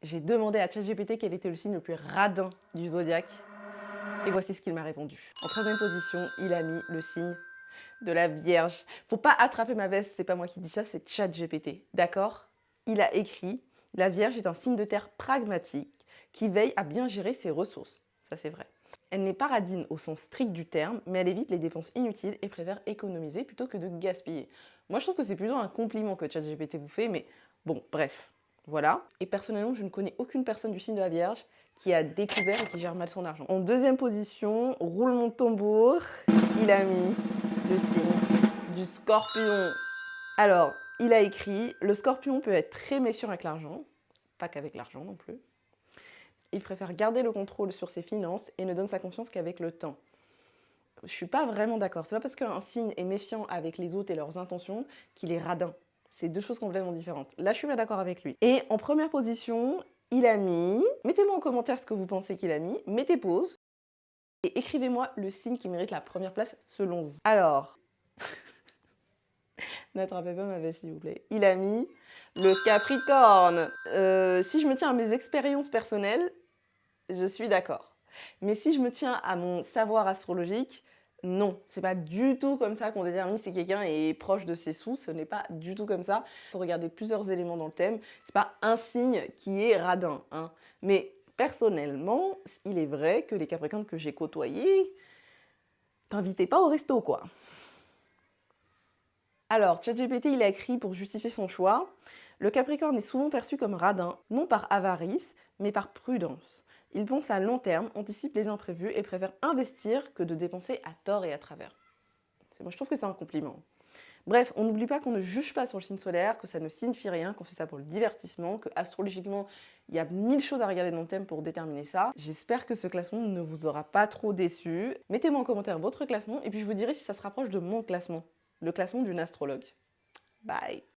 J'ai demandé à ChatGPT quel était le signe le plus radin du zodiaque. Et voici ce qu'il m'a répondu. En troisième position, il a mis le signe de la Vierge. Faut pas attraper ma veste, c'est pas moi qui dis ça, c'est ChatGPT. D'accord? Il a écrit: la Vierge est un signe de terre pragmatique qui veille à bien gérer ses ressources. Ça, c'est vrai. Elle n'est pas radine au sens strict du terme, mais elle évite les dépenses inutiles et préfère économiser plutôt que de gaspiller. Moi, je trouve que c'est plutôt un compliment que ChatGPT vous fait, mais bon, bref. Voilà. Et personnellement, je ne connais aucune personne du signe de la Vierge qui a découvert et qui gère mal son argent. En deuxième position, roulement de tambour, il a mis le signe du Scorpion. Alors, il a écrit: le Scorpion peut être très méfiant avec l'argent, pas qu'avec l'argent non plus. Il préfère garder le contrôle sur ses finances et ne donne sa confiance qu'avec le temps. Je suis pas vraiment d'accord. C'est pas parce qu'un signe est méfiant avec les autres et leurs intentions qu'il est radin. C'est deux choses complètement différentes. Là, je suis pas d'accord avec lui. Et en première position, il a mis... Mettez-moi en commentaire ce que vous pensez qu'il a mis. Mettez pause. Et écrivez-moi le signe qui mérite la première place selon vous. Alors, n'attrapez pas ma veste s'il vous plaît. Il a mis le Capricorne. Si je me tiens à mes expériences personnelles, je suis d'accord. Mais si je me tiens à mon savoir astrologique, non, c'est pas du tout comme ça qu'on détermine si quelqu'un est proche de ses sous, ce n'est pas du tout comme ça. Il faut regarder plusieurs éléments dans le thème, c'est pas un signe qui est radin, hein. Mais personnellement, il est vrai que les Capricornes que j'ai côtoyés, t'invitais pas au resto quoi. Alors, ChatGPT, il a écrit pour justifier son choix: le Capricorne est souvent perçu comme radin, non par avarice, mais par prudence. Il pense à long terme, anticipe les imprévus et préfère investir que de dépenser à tort et à travers. Moi, je trouve que c'est un compliment. Bref, on n'oublie pas qu'on ne juge pas sur le signe solaire, que ça ne signifie rien, qu'on fait ça pour le divertissement, que astrologiquement, il y a 1000 choses à regarder dans le thème pour déterminer ça. J'espère que ce classement ne vous aura pas trop déçu. Mettez-moi en commentaire votre classement et puis je vous dirai si ça se rapproche de mon classement, le classement d'une astrologue. Bye!